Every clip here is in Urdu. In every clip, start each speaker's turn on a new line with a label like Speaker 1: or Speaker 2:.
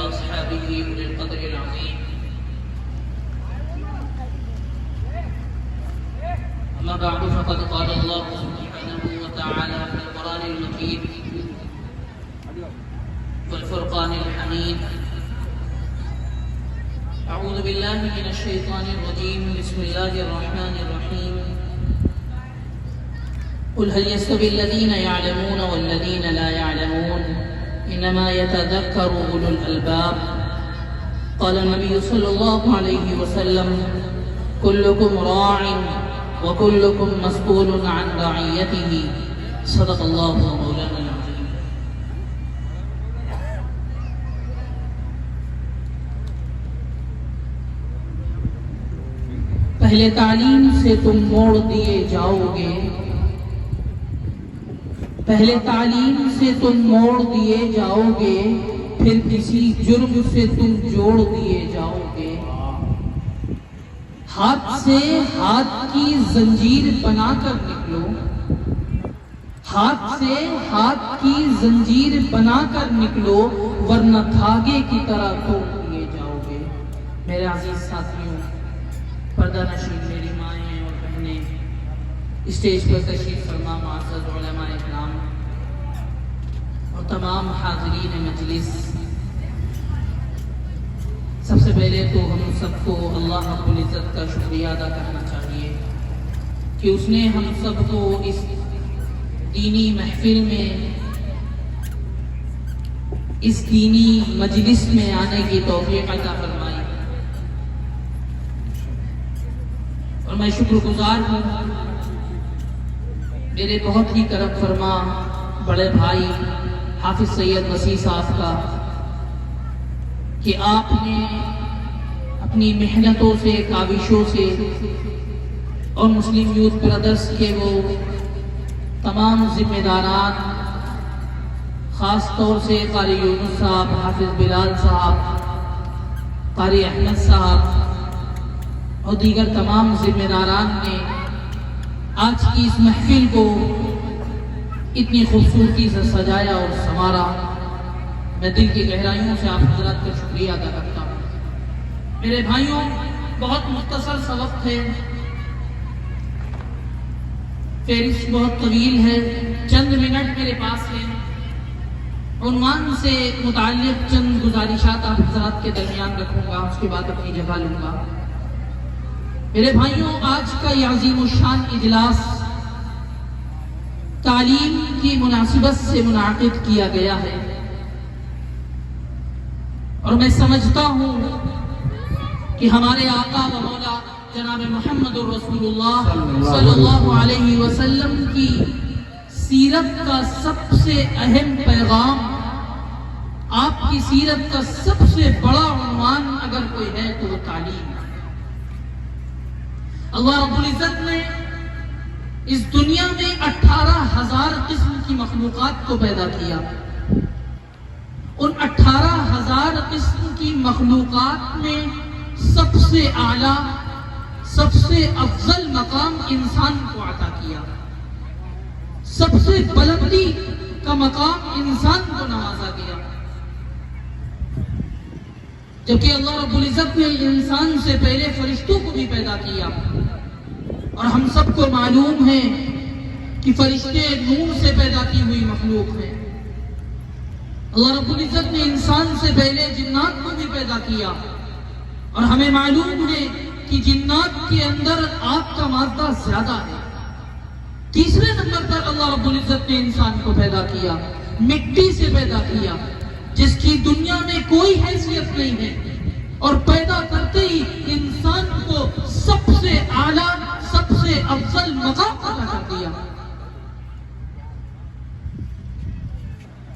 Speaker 1: وأصحابه أولي القدر العظيم. أما بعد فقد قال الله سبحانه وتعالى في القرآن المجيد والفرقان الحميد: أعوذ بالله من الشيطان الرجيم. بسم الله الرحمن الرحيم. قل هل يستوي الذين يعلمون والذين لا يعلمون إنما يتذكر أولو الألباب. قال النبي صلى الله عليه وسلم: كلكم راع وكلكم مسؤول عن رعيته. صدق الله مولانا العظيم. پہلے تعلیم سے تم موڑ دیے جاؤ گے، پہلے تعلیم سے تم موڑ دیے جاؤ گے، پھر کسی جرم سے تم جوڑ دیے جاؤ گے۔ ہاتھ سے ہاتھ کی زنجیر بنا کر نکلو، ہاتھ سے ہاتھ کی زنجیر بنا کر نکلو، ورنہ دھاگے کی طرح توڑ دیے جاؤ گے۔ میرے عزیز ساتھیوں، پردہ نشین میری مائیں اور بہنیں، اسٹیج پر تشریف فرما معزز علماء اکرام اور تمام حاضرین مجلس، سب سے پہلے تو ہم سب کو اللہ رب العزت کا شکریہ ادا کرنا چاہیے کہ اس نے ہم سب کو اس دینی محفل میں، اس دینی مجلس میں آنے کی توفیق عطا فرمائی، اور میں شکر گزار ہوں میرے بہت ہی کرم فرما بڑے بھائی حافظ سید مسیح صاحب کا کہ آپ نے اپنی محنتوں سے، کاوشوں سے اور مسلم یوتھ برادرز کے وہ تمام ذمہ داران، خاص طور سے قاری یونس صاحب، حافظ بلال صاحب، قاری احمد صاحب اور دیگر تمام ذمہ داران نے آج کی اس محفل کو اتنی خوبصورتی سے سجایا اور سنوارا۔ میں دل کی گہرائیوں سے آپ حضرات کا شکریہ ادا کرتا ہوں۔ میرے بھائیوں، بہت مختصر سا وقت ہے، فہرست بہت طویل ہے، چند منٹ میرے پاس ہیں۔ عنوان سے متعلق چند گزارشات آپ حضرات کے درمیان رکھوں گا، اس کے بعد اپنی جگہ لوں گا۔ میرے بھائیوں، آج کا یہ عظیم الشان اجلاس تعلیم کی مناسبت سے منعقد کیا گیا ہے، اور میں سمجھتا ہوں کہ ہمارے آقا و مولا جناب محمد الرسول اللہ صلی اللہ علیہ وسلم کی سیرت کا سب سے اہم پیغام، آپ کی سیرت کا سب سے بڑا عنوان اگر کوئی ہے تو وہ تعلیم۔ اللہ رب العزت نے اس دنیا میں 18,000 قسم کی مخلوقات کو پیدا کیا۔ ان 18,000 قسم کی مخلوقات میں سب سے اعلیٰ، سب سے افضل مقام انسان کو عطا کیا، سب سے بلندی کا مقام انسان کو نوازا گیا، جبکہ اللہ رب العزت نے انسان سے پہلے فرشتوں کو بھی پیدا کیا، اور ہم سب کو معلوم ہے کہ فرشتے نور سے پیدا کی ہوئی مخلوق ہیں۔ اللہ رب العزت نے انسان سے پہلے جنات کو بھی پیدا کیا، اور ہمیں معلوم ہے کہ جنات کے اندر آگ کا مادہ زیادہ ہے۔ تیسرے نمبر پر اللہ رب العزت نے انسان کو پیدا کیا، مٹی سے پیدا کیا، جس کی دنیا میں کوئی حیثیت نہیں ہے، اور پیدا کرتے ہی انسان کو سب سے اعلیٰ، سب سے افضل مقام عطا کر دیا۔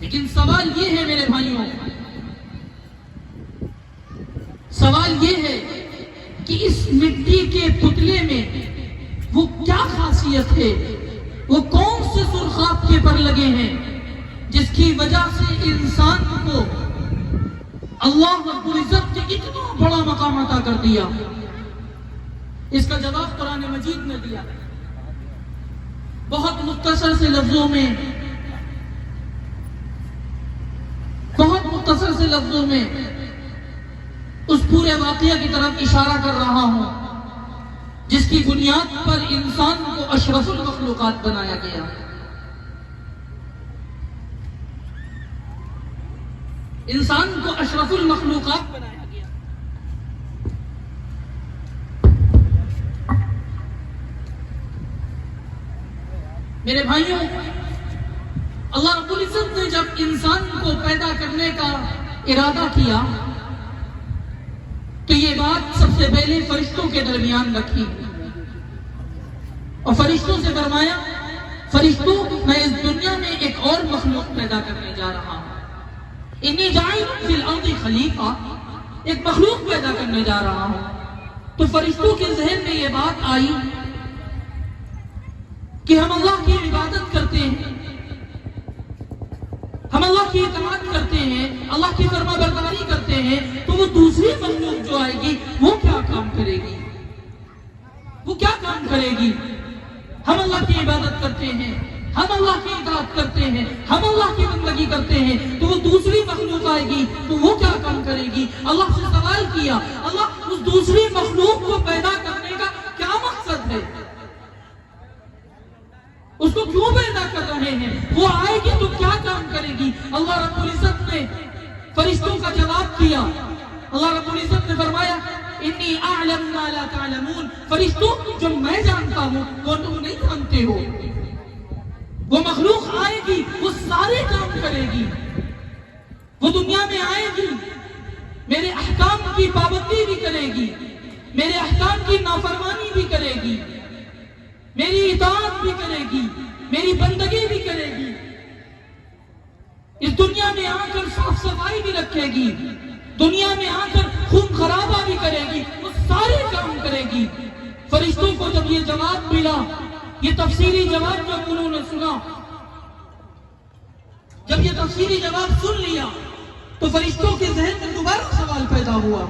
Speaker 1: لیکن سوال یہ ہے میرے بھائیوں، سوال یہ ہے کہ اس مٹی کے پتلے میں وہ کیا خاصیت ہے، وہ کون سے سرخاب کے پر لگے ہیں جس کی وجہ سے انسان کو اللہ رب العزت نے اتنا بڑا مقام عطا کر دیا؟ اس کا جواب قرآن مجید نے دیا، بہت مختصر سے لفظوں میں، بہت مختصر سے لفظوں میں اس پورے واقعہ کی طرف اشارہ کر رہا ہوں جس کی بنیاد پر انسان کو اشرف المخلوقات بنایا گیا. انسان کو اشرف المخلوقات بنایا گیا. میرے بھائیوں، اللہ رب العزت نے جب انسان کو پیدا کرنے کا ارادہ کیا تو یہ بات سب سے پہلے فرشتوں کے درمیان رکھی اور فرشتوں سے فرمایا، فرشتوں، میں اس دنیا میں ایک اور مخلوق پیدا کرنے جا رہا ہوں. انی جاعل فی الارض خلیفہ، ایک مخلوق پیدا کرنے جا رہا ہوں. تو فرشتوں کے ذہن میں یہ بات آئی کہ ہم اللہ کی عبادت کرتے ہیں، ہم اللہ کی اطاعت کرتے ہیں، اللہ کی فرما برداری کرتے ہیں، تو وہ دوسری مخلوق جو آئے گی وہ کیا کام کرے گی؟ وہ کیا کام کرے گی؟ ہم اللہ کی عبادت کرتے ہیں، ہم اللہ کی اطاعت کرتے ہیں، ہم اللہ کی بندگی کرتے ہیں، تو وہ دوسری مخلوق آئے گی تو وہ کیا کام کرے گی؟ اللہ سے سوال کیا، اللہ اس دوسری مخلوق کو پیدا کرنے کا کیا مقصد ہے؟ اس کو کیوں پیدا کر رہے ہیں؟ وہ آئے گی تو کیا کام کرے گی؟ اللہ رب العزت نے فرشتوں کا جواب کیا. اللہ رب العزت نے فرمایا، انی اعلم ما لا تعلمون، فرشتوں، جو میں جانتا ہوں وہ تم نہیں جانتے ہو. وہ مخلوق آئے گی، وہ سارے کام کرے گی، وہ دنیا میں آئے گی، میرے احکام کی پابندی بھی کرے گی، میرے احکام کی نافرمانی بھی کرے گی، میری اطاعت بھی کرے گی، میری بندگی بھی کرے گی، اس دنیا میں آ کر صاف صفائی بھی رکھے گی، دنیا میں آ کر خون خرابہ بھی کرے گی، وہ سارے کام کرے گی. فرشتوں کو جب یہ جواب ملا، یہ تفصیلی جواب جب انہوں نے سنا، جب یہ تفصیلی جواب سن لیا تو فرشتوں کے ذہن میں دوبارہ سوال پیدا ہوا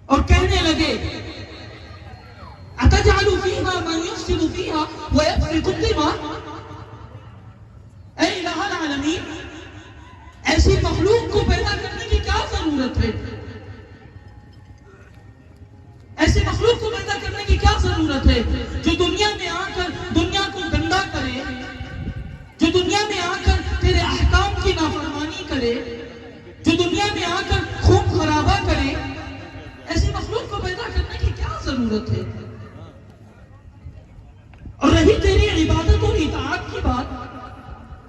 Speaker 1: اور کہنے لگے، أَتَجْعَلُ فِيهَا مَنْ يُفْسِدُ فِيهَا وَيَسْفِكُ الدِّمَاءَ، اے الہ العالمین، ایسی مخلوق کو پیدا کرنے کی کیا ضرورت ہے؟ ایسی مخلوق کو پیدا کرنے کی کیا ضرورت ہے جو دنیا میں آ کر دنیا کو گندا کرے، جو دنیا میں آ کر تیرے احکام کی نافرمانی کرے، جو دنیا میں آ کر خون خرابہ کرے؟ ایسی مخلوق کو پیدا کرنے کی کیا ضرورت ہے؟ اور رہی تیری عبادت اور اطاعت کی بات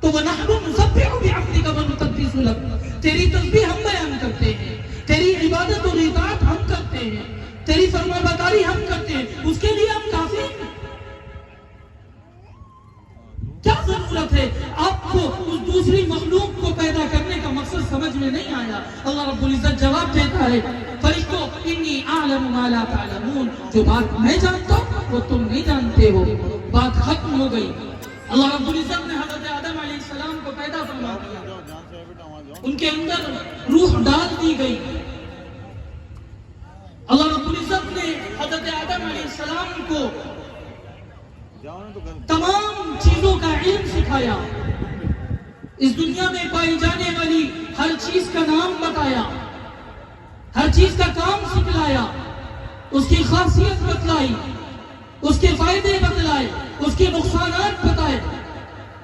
Speaker 1: تو وَنَحْنُ نُسَبِّحُ بِحَمْدِكَ وَنُقَدِّسُ لَكَ، تیری تسبیح ہم بیان کرتے ہیں، تیری عبادت اور اطاعت ہم کرتے ہیں، تیری فرما برداری ہم کرتے ہیں، اس کے لیے ہم کافی ہیں. کیا ضرورت ہے؟ آپ کو اس دوسری مخلوق کو پیدا کرنے کا مقصد سمجھ میں نہیں آیا. اللہ رب العزت جواب دیتا ہے، فرشتوں، انی اعلم ما لا تعلمون، جو بات میں جانتا ہوں وہ تم نہیں جانتے ہو. بات ختم ہو گئی. اللہ رب العزت نے حضرت آدم علیہ السلام کو پیدا فرما دیا، ان کے اندر روح ڈال دی گئی. اللہ رب العزت نے حضرت آدم علیہ السلام کو تمام چیزوں کا علم سکھایا، اس دنیا میں پائی جانے والی ہر چیز کا نام بتایا، ہر چیز کا کام سکھلایا، اس کی خاصیت بتلائی، اس کے فائدے بتلائے، اس کے نقصانات بتائے.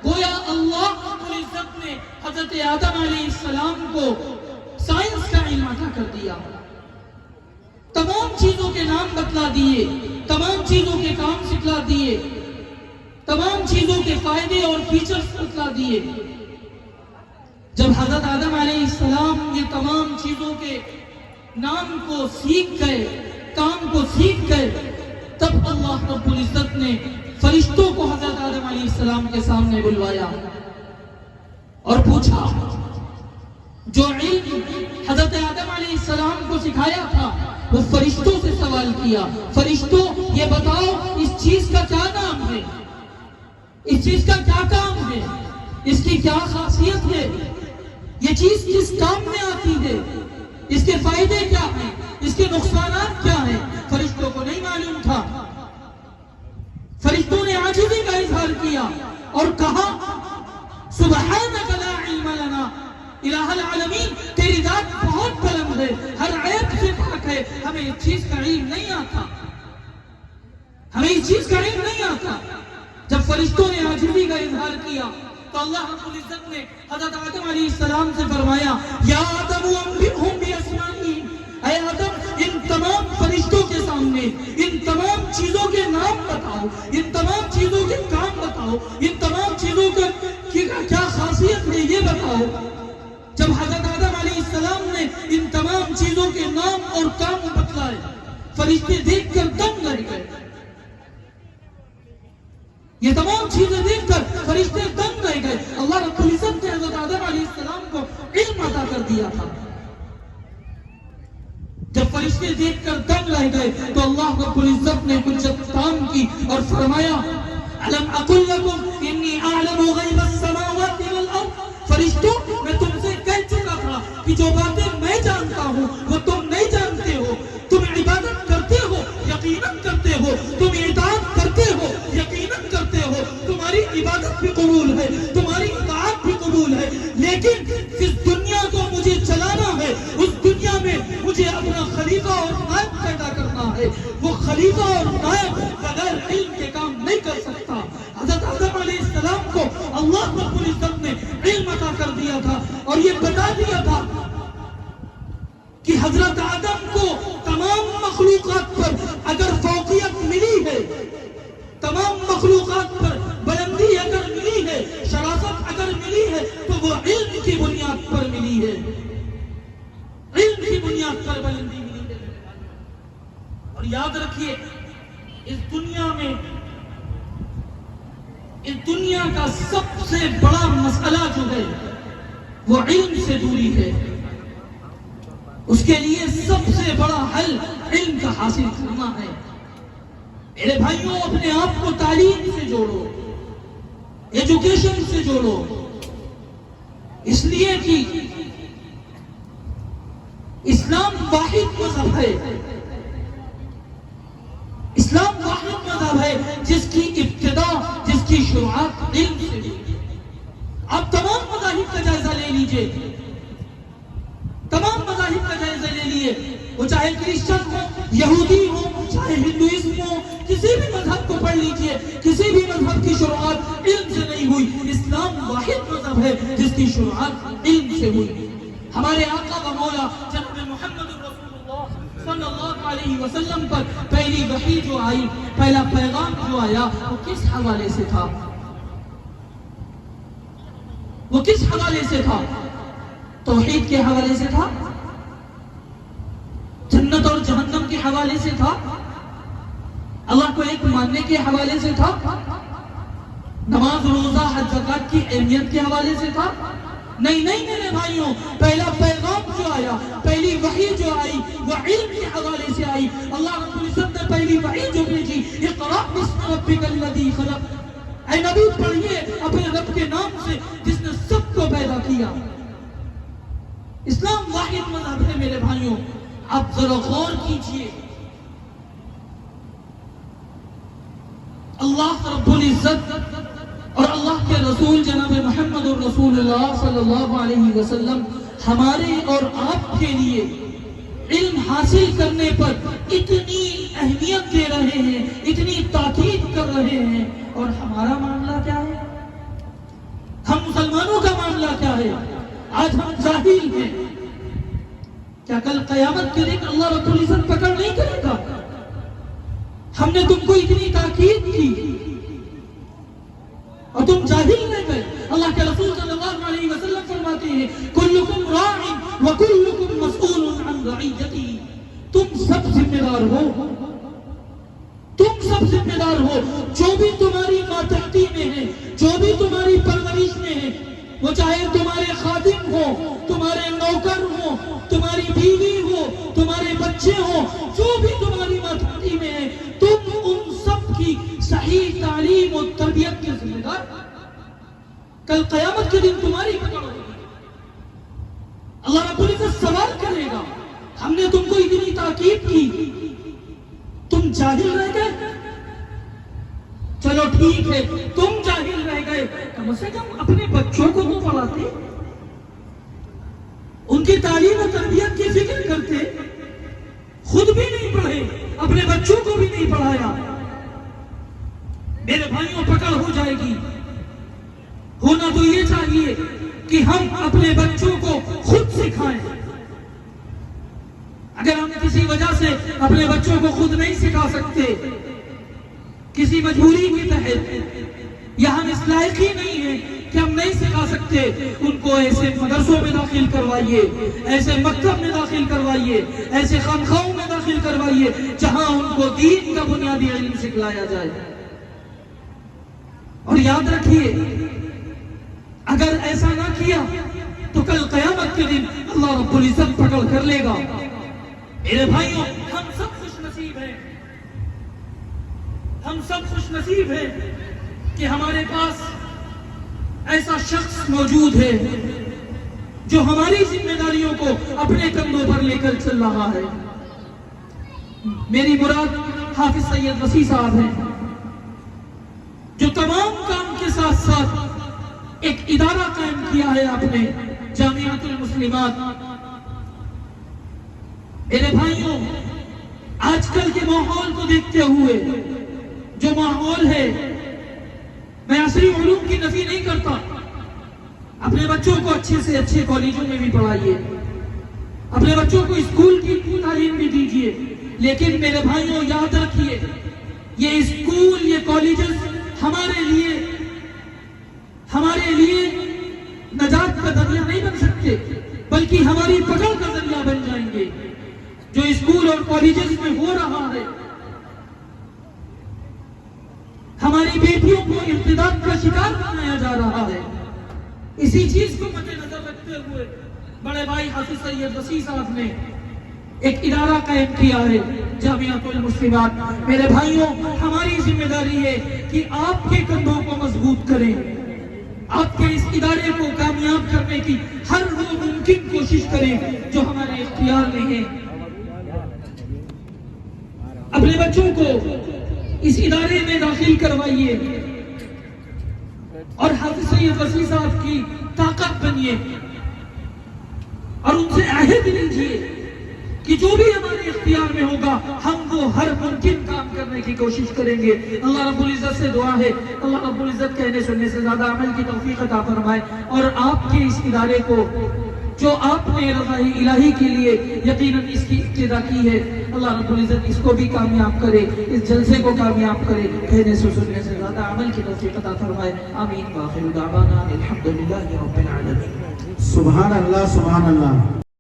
Speaker 1: گویا اللہ رب العزت نے حضرت آدم علیہ السلام کو سائنس کا علم عطا کر دیا، تمام چیزوں کے نام بتلا دیے، تمام چیزوں کے کام سکھلا دیے، تمام چیزوں کے فائدے اور فیچرز بتلا دیے. جب حضرت آدم علیہ السلام یہ تمام چیزوں کے نام کو سیکھ گئے، کام کو سیکھ گئے، تب اللہ رب العزت نے فرشتوں کو حضرت آدم علیہ السلام کے سامنے بلوایا اور پوچھا، جو علم حضرت آدم علیہ السلام کو سکھایا تھا وہ فرشتوں سے سوال کیا، فرشتوں یہ بتاؤ اس چیز کا کیا نام ہے، اس چیز کا کیا کام ہے، اس کی کیا خاصیت ہے، یہ چیز کس کام میں آتی ہے، اس کے فائدے کیا ہیں، اس کے نقصانات کیا ہیں؟ فرشتوں کو نہیں معلوم تھا. فرشتوں نے عاجزی کا اظہار کیا اور کہا، سبحانک لا علم لنا الہ العالمین تیری ذات بہت بلند ہے، ہر عیب سے پاک ہے، ہمیں اس چیز کا علم نہیں آتا، ہمیں اس چیز کا علم نہیں آتا۔ جب فرشتوں نے عاجزی کا اظہار کیا تو اللہ رب العزت نے حضرت آدم علیہ السلام سے فرمایا یا آدم انبئہم باسمائہم، اے آدم ان تمام فرشتوں کے سامنے ان تمام چیزوں کے نام بتاؤ، ان تمام چیزوں کے کام بتاؤ، ان تمام چیزوں کی کیا خاصیت ہے یہ بتاؤ۔ جب حضرت آدم علیہ السلام نے ان تمام چیزوں کے نام اور کام بتلائے، فرشتے دیکھ کر دنگ رہ گئے، یہ تمام چیزیں دیکھ کر فرشتے دنگ رہ گئے۔ اللہ رب العزت نے حضرت آدم علیہ السلام کو علم عطا کر دیا تھا، جب فرشتے دیکھ کر دنگ رہ گئے تو اللہ رب العزت نے کچھ کام کی اور فرمایا الم اقل لکم انی اعلم غیب السماوات والارض، فرشتوں میں تم سے کہہ چکا تھا کہ جو باتیں میں جانتا ہوں وہ تم نہیں جانتے ہو، تم عبادت کرتے ہو یقیناً کرتے ہو، تم اطاعت کرتے ہو یقیناً کرتے ہو، تمہاری عبادت بھی قبول ہے، تمہاری اطاعت بھی قبول ہے، لیکن جس دنیا کو مجھے چلانا ہے اس دنیا میں مجھے اپنا خلیفہ اور نائب پیدا کرنا ہے، وہ خلیفہ اور نائب بغیر علم کے کام نہیں کر سکتا۔ حضرت آدم علیہ السلام کو اللہ رب العزت نے علم عطا کر دیا تھا اور یہ بتا دیا تھا کہ حضرت آدم کو تمام مخلوقات پر اگر فوقیت ملی ہے، تمام مخلوقات پر بلندی اگر ملی ہے، شرافت اگر ملی ہے تو وہ علم کی بنیاد پر ملی ہے، علم کی بنیاد پر بلندی ملی ہے۔ اور یاد رکھیے اس دنیا کا سب سے بڑا مسئلہ جو ہے وہ علم سے دوری ہے، اس کے لیے سب سے بڑا حل علم کا حاصل کرنا ہے۔ میرے بھائیوں اپنے آپ کو تعلیم سے جوڑو، ایجوکیشن سے جوڑو، اس لیے کہ اسلام واحد مذہب ہے، اسلام واحد مذہب ہے جس کی ابتدا جس کی شروعات علم سے ہوئی۔ آپ تمام مذاہب کا جائزہ لے لیجئے، تمام مذاہب کا جائزہ لے لیے، وہ چاہے کرسچن ہو، یہودی ہو، چاہے ہندوازم ہو، کسی بھی مذہب کو پڑھ لیجئے، کسی بھی مذہب کی شروعات علم سے نہیں ہوئی۔ اسلام واحد مذہب ہے جس کی شروعات علم سے ہوئی۔ ہمارے آقا و مولا جناب محمد رسول اللہ صلی اللہ علیہ وسلم پر پہلی وحی جو آئی، پہلا پیغام جو آیا وہ کس حوالے سے تھا؟ وہ کس حوالے سے تھا؟ توحید کے حوالے سے تھا؟ جنت اور جہنم کے حوالے سے تھا؟ اللہ کو ایک ماننے کے حوالے سے تھا؟ نماز روزہ حج زکات کی اہمیت کے حوالے سے تھا؟ نہیں میرے بھائیوں، پہلا پیغام جو آیا، پہلی وحی جو آئی وہ علم کے حوالے سے آئی۔ اللہ رب العزت نے پہلی وحی جو بھیجی اقرأ باسم ربک الذی خلق، اے نبی پڑھیے اپنے رب کے نام سے جس نے سب کو پیدا کیا۔ اسلام واحد مذہب ہے میرے بھائیوں، آپ ذرا غور کیجئے۔ اللہ رب العزت اور اللہ کے رسول جناب محمد رسول اللہ صلی اللہ علیہ وسلم ہمارے اور آپ کے لیے علم حاصل کرنے پر اتنی اہمیت دے رہے ہیں، اتنی تاکید کر رہے ہیں، اور ہمارا معاملہ کیا ہے؟ ہم مسلمانوں کا معاملہ کیا ہے؟ آج ہم جاہل ہیں۔ کیا کل قیامت کے دن اللہ رب العزت پکڑ نہیں کرے گا؟ ہم نے تم کو اتنی تاکید کی اور تم جاہل رہ گئے۔ اللہ کے رسول صلی اللہ علیہ وسلم فرماتے ہیں کلکم راع وکلکم مسئول عن رعیتہ، تم سب ذمہ دار ہو، تم سب ذمہ دار ہو۔ جو بھی تمہاری ماتحتی میں ہے، جو بھی تمہاری پرورش میں ہے، وہ چاہے تمہارے خادم ہو، تمہارے نوکر ہو، تمہاری بیوی ہو، تمہارے بچے ہو، جو بھی تمہاری ماتحتی میں ہے، تم ان سب کی صحیح تعلیم و تربیت کے ذمہ دار۔ کل قیامت کے دن تمہاری پکڑ ہوگی، اللہ رب العزت سوال کرے گا ہم نے تم کو اتنی تاکید کی، تم جاہل رہ گئے؟ چلو ٹھیک ہے، تم جاہل رہ گئے، کم سے کم اپنے بچوں کو تو پڑھاتے،
Speaker 2: ان کی تعلیم و تربیت کی فکر کرتے، خود بھی نہیں پڑھے، اپنے بچوں کو بھی نہیں پڑھایا۔ میرے بھائیوں، پکڑ ہو جائے گی۔ ہونا تو یہ چاہیے کہ ہم اپنے بچوں کو خود سکھائیں۔ اگر ہم کسی وجہ سے اپنے بچوں کو خود نہیں سکھا سکتے، کسی مجبوری کی تحت، یا ہم اس لائق ہی نہیں ہیں کہ ہم نہیں سکھا سکتے، ان کو ایسے مدرسوں میں داخل کروائیے، ایسے مکتب میں داخل کروائیے، ایسے خانقاہوں میں داخل کروائیے جہاں ان کو دین کا بنیادی علم سکھلایا جائے۔ اور یاد رکھیے، اگر ایسا نہ کیا تو کل قیامت کے دن اللہ رب العزت پکڑ کر لے گا۔ میرے بھائیوں، ہم سب خوش نصیب ہیں، ہم سب خوش نصیب ہیں کہ ہمارے پاس ایسا شخص موجود ہے جو ہماری ذمہ داریوں کو اپنے کندھوں پر لے کر چل رہا ہے۔ میری مراد حافظ سید وسیع صاحب ہیں، جو تمام کام کے ساتھ ساتھ ایک ادارہ قائم کیا ہے آپ نے، جامعۃ المسلمات۔ میرے بھائیوں، آج کل کے ماحول کو دیکھتے ہوئے جو ماحول ہے، میں عصری علوم کی نفی نہیں کرتا، اپنے بچوں کو اچھے سے اچھے کالجوں میں بھی پڑھائیے، اپنے بچوں کو اسکول کی تعلیم بھی دیجیے، لیکن میرے بھائیوں یاد رکھیے، یہ اسکول، یہ کالجز ہمارے لیے نجات کا ذریعہ نہیں بن سکتے، بلکہ ہماری پکڑ کا ذریعہ بن جائیں گے۔ جو اسکول اور کالجز میں ہو رہا ہے، ہماری بیٹیوں کو ارتداد کا شکار بنایا جا رہا ہے، اسی چیز کو مد نظر رکھتے ہوئے بڑے بھائی حافظ سید وسیع صاحب نے ایک ادارہ قائم کیا ہے، جامعۃ المسلمات۔ میرے بھائیوں، ہماری ذمہ داری ہے کہ آپ کے کندھوں کو مضبوط کریں، آپ کے اس ادارے کو کامیاب کرنے کی ہر وہ ممکن کوشش کریں جو ہمارے اختیار میں ہے۔ اپنے بچوں کو اس ادارے میں داخل کروائیے اور حافظ سید وسیع صاحب کی طاقت بنیے، اور ان سے عہد لیجیے کہ جو بھی ہمارے اختیار میں ہوگا ہم وہ ہر ممکن کام کرنے کی کوشش کریں گے۔ اللہ رب العزت سے دعا ہے، اللہ رب العزت کہنے سننے سے زیادہ عمل کی توفیق عطا فرمائے، اور آپ کے اس ادارے کو جو آپ نے رضا الہی کے لیے یقیناً اس کی ابتدا کی ہے، اللہ رب العزت اس کو بھی کامیاب کرے، اس جلسے کو کامیاب کرے، کہنے سے سننے سے زیادہ عمل کی توفیق عطا فرمائے۔ آمین۔ وآخر دعوانا الحمدللہ رب العالمین۔
Speaker 3: سبحان اللہ، سبحان اللہ۔